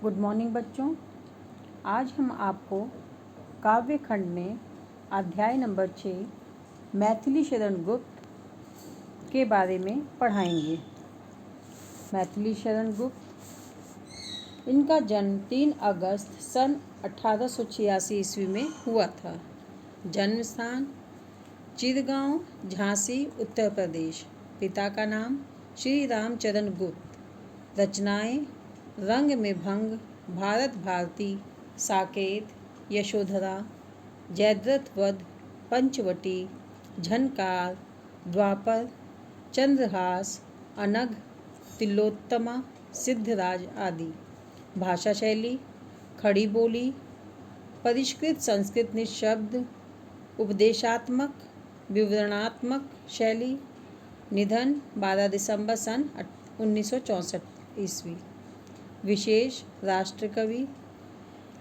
Good morning बच्चों। आज हम आपको काव्य खंड में अध्याय नंबर 6 मैथिली शरण गुप्त के बारे में पढ़ाएंगे। मैथिली शरण गुप्त, इनका जन्म 3 अगस्त सन 1886 ईस्वी में हुआ था। जन्म स्थान चिरगांव, झांसी, उत्तर प्रदेश। पिता का नाम श्री रामचरण गुप्त। रचनाएं रंग में भंग, भारत भारती, साकेत, यशोधरा, जयद्रथ वध, पंचवटी, झनकार, द्वापर, चंद्रहास, अनघ, तिलोत्तमा, सिद्धराज आदि। भाषा शैली खड़ी बोली, परिष्कृत संस्कृत निःशब्द, उपदेशात्मक, विवरणात्मक शैली। निधन 12 दिसंबर सन 1964 ईस्वी। विशेष राष्ट्र कवि,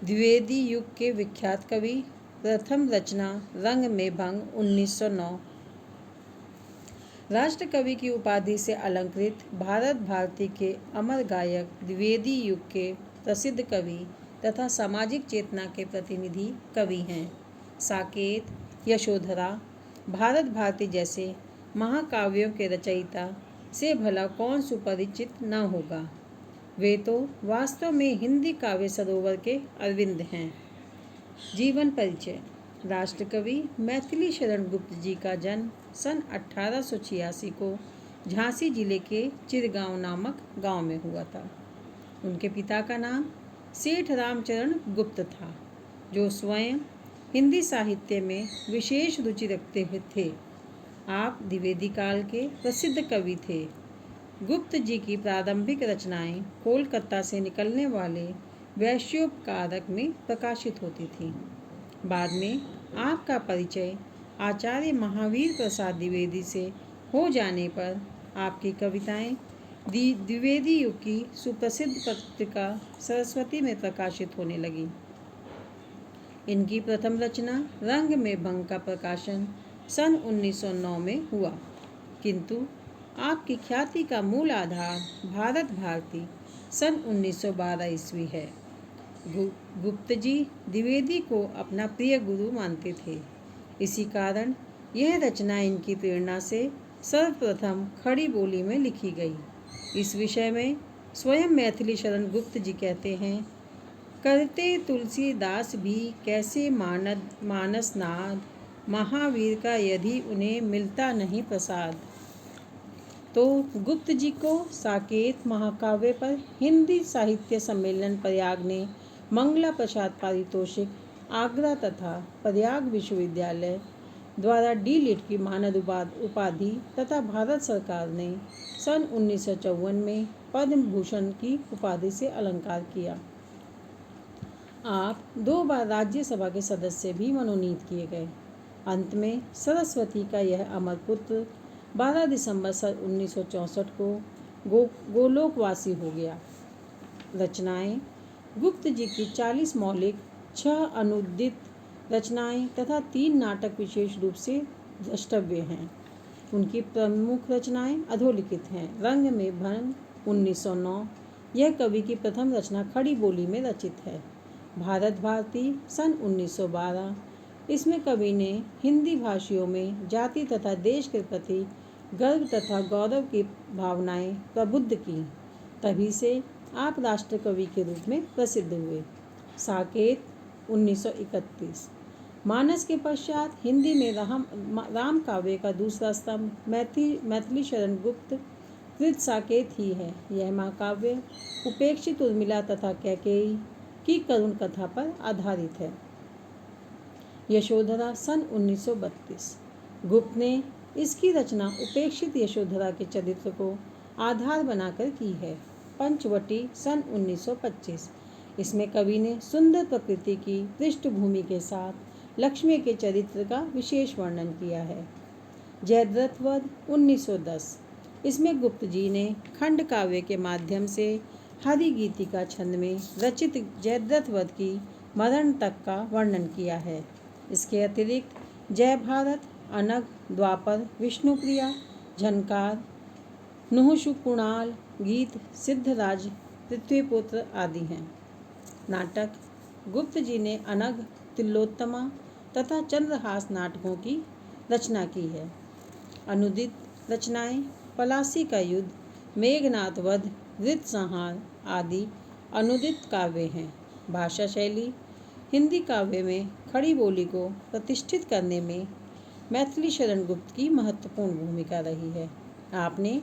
द्विवेदी युग के विख्यात कवि। प्रथम रचना रंग में भंग 1909। राष्ट्र कवि की उपाधि से अलंकृत भारत भारती के अमर गायक, द्विवेदी युग के प्रसिद्ध कवि तथा सामाजिक चेतना के प्रतिनिधि कवि हैं। साकेत, यशोधरा, भारत भारती जैसे महाकाव्यों के रचयिता से भला कौन सुपरिचित न होगा। वे तो वास्तव में हिंदी काव्य सरोवर के अरविंद हैं। जीवन परिचय। राष्ट्रकवि मैथिली शरण गुप्त जी का जन्म सन 1886 को झांसी जिले के चिरगांव नामक गांव में हुआ था। उनके पिता का नाम सेठ रामचरण गुप्त था, जो स्वयं हिंदी साहित्य में विशेष रुचि रखते थे। आप द्विवेदी काल के प्रसिद्ध कवि थे। गुप्त जी की प्रारंभिक रचनाएं कोलकाता से निकलने वाले वैश्योपकारक में प्रकाशित होती थीं। बाद में आपका परिचय आचार्य महावीर प्रसाद द्विवेदी से हो जाने पर आपकी कविताएं द्विवेदी युग की सुप्रसिद्ध पत्रिका सरस्वती में प्रकाशित होने लगी। इनकी प्रथम रचना रंग में भंग का प्रकाशन सन 1909 में हुआ, किंतु आपकी ख्याति का मूल आधार भारत भारती सन 1912 ईस्वी है। गुप्त जी द्विवेदी को अपना प्रिय गुरु मानते थे। इसी कारण यह रचना इनकी प्रेरणा से सर्वप्रथम खड़ी बोली में लिखी गई। इस विषय में स्वयं मैथिली शरण गुप्त जी कहते हैं, करते तुलसीदास भी कैसे मानस नाद, महावीर का यदि उन्हें मिलता नहीं प्रसाद। तो गुप्त जी को साकेत महाकाव्य पर हिंदी साहित्य सम्मेलन प्रयाग ने मंगला प्रसाद पारितोषिक, आगरा तथा प्रयाग विश्वविद्यालय द्वारा डी.लिट की मानद उपाधि तथा भारत सरकार ने सन 1954 में पद्म भूषण की उपाधि से अलंकार किया। आप 2 बार राज्यसभा के सदस्य भी मनोनीत किए गए। अंत में सरस्वती का यह अमर पुत्र 12 दिसंबर सन 1964 को गोलोकवासी हो गया। रचनाएं गुप्त जी की 40 मौलिक, 6 अनुदित रचनाएं तथा 3 नाटक विशेष रूप से द्रष्टव्य हैं। उनकी प्रमुख रचनाएं अधोलिखित हैं। रंग में भंग 1909, यह कवि की प्रथम रचना खड़ी बोली में रचित है। भारत भारती सन 1912, इसमें कवि ने हिंदी भाषियों में जाति तथा देश के प्रति गर्व तथा गौरव की भावनाएं प्रबुद्ध की। तभी से आप राष्ट्र कवि के रूप में प्रसिद्ध हुए। साकेत 1931, मानस के पश्चात हिंदी में राम काव्य का दूसरा स्तंभ मैथिली शरण गुप्त कृत साकेत ही है। यह महाकाव्य उपेक्षित उर्मिला तथा कैकेयी की करुण कथा पर आधारित है। यशोधरा सन 1932, गुप्त ने इसकी रचना उपेक्षित यशोधरा के चरित्र को आधार बनाकर की है। पंचवटी सन 1925, इसमें कवि ने सुंदर प्रकृति की पृष्ठभूमि के साथ लक्ष्मी के चरित्र का विशेष वर्णन किया है। जयद्रथ वध 1910, इसमें गुप्त जी ने खंड काव्य के माध्यम से हरि गीतिका छंद में रचित जयद्रथ वध की मरण तक का वर्णन किया है। इसके अतिरिक्त जय भारत, अनघ, द्वापर, विष्णुप्रिया, झनकार, नुहुषु कुणाल, गीत, सिद्धराज, पृथ्वीपुत्र आदि हैं। नाटक। गुप्त जी ने अनग, तिलोत्तमा तथा चंद्रहास नाटकों की रचना की है। अनुदित रचनाएं पलासी का युद्ध, मेघनाद वध, ऋतसंहार आदि अनुदित काव्य हैं। भाषा शैली हिंदी काव्य में खड़ी बोली को प्रतिष्ठित करने में मैथिली शरण गुप्त की महत्वपूर्ण भूमिका रही है। आपने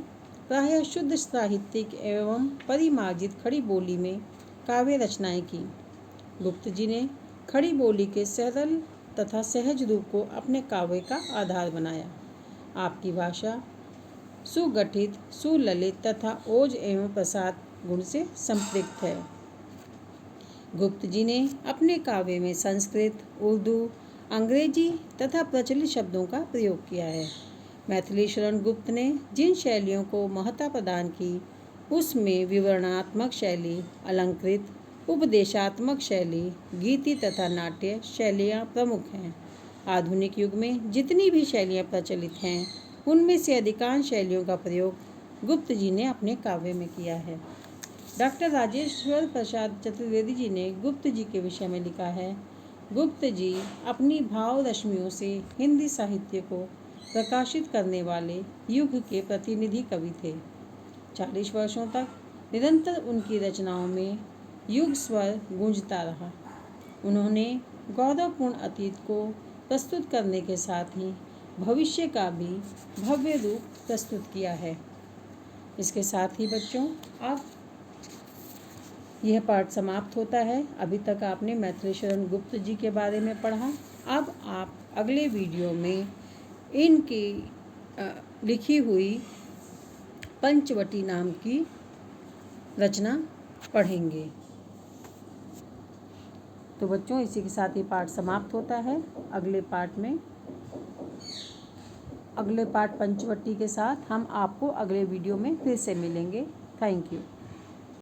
प्रायः शुद्ध साहित्यिक एवं परिमार्जित खड़ी बोली में काव्य रचनाएं की। गुप्त जी ने खड़ी बोली के सरल तथा सहज रूप को अपने काव्य का आधार बनाया। आपकी भाषा सुगठित, सुललित तथा ओज एवं प्रसाद गुण से संपृक्त है। गुप्त जी ने अपने काव्य में संस्कृत, उर्दू, अंग्रेजी तथा प्रचलित शब्दों का प्रयोग किया है। मैथिली शरण गुप्त ने जिन शैलियों को महत्ता प्रदान की उसमें विवरणात्मक शैली, अलंकृत, उपदेशात्मक शैली, गीति तथा नाट्य शैलियाँ प्रमुख हैं। आधुनिक युग में जितनी भी शैलियाँ प्रचलित हैं उनमें से अधिकांश शैलियों का प्रयोग गुप्त जी ने अपने काव्य में किया है। डॉक्टर राजेश्वर प्रसाद चतुर्वेदी जी ने गुप्त जी के विषय में लिखा है, गुप्त जी अपनी भाव रश्मियों से हिंदी साहित्य को प्रकाशित करने वाले युग के प्रतिनिधि कवि थे। 40 वर्षों तक निरंतर उनकी रचनाओं में युग स्वर गूंजता रहा। उन्होंने गौरवपूर्ण अतीत को प्रस्तुत करने के साथ ही भविष्य का भी भव्य रूप प्रस्तुत किया है। इसके साथ ही बच्चों अब यह पाठ समाप्त होता है। अभी तक आपने मैथिली शरण गुप्त जी के बारे में पढ़ा। अब आप अगले वीडियो में इनकी लिखी हुई पंचवटी नाम की रचना पढ़ेंगे। तो बच्चों इसी के साथ ये पाठ समाप्त होता है। अगले पाठ पंचवटी के साथ हम आपको अगले वीडियो में फिर से मिलेंगे। Thank you.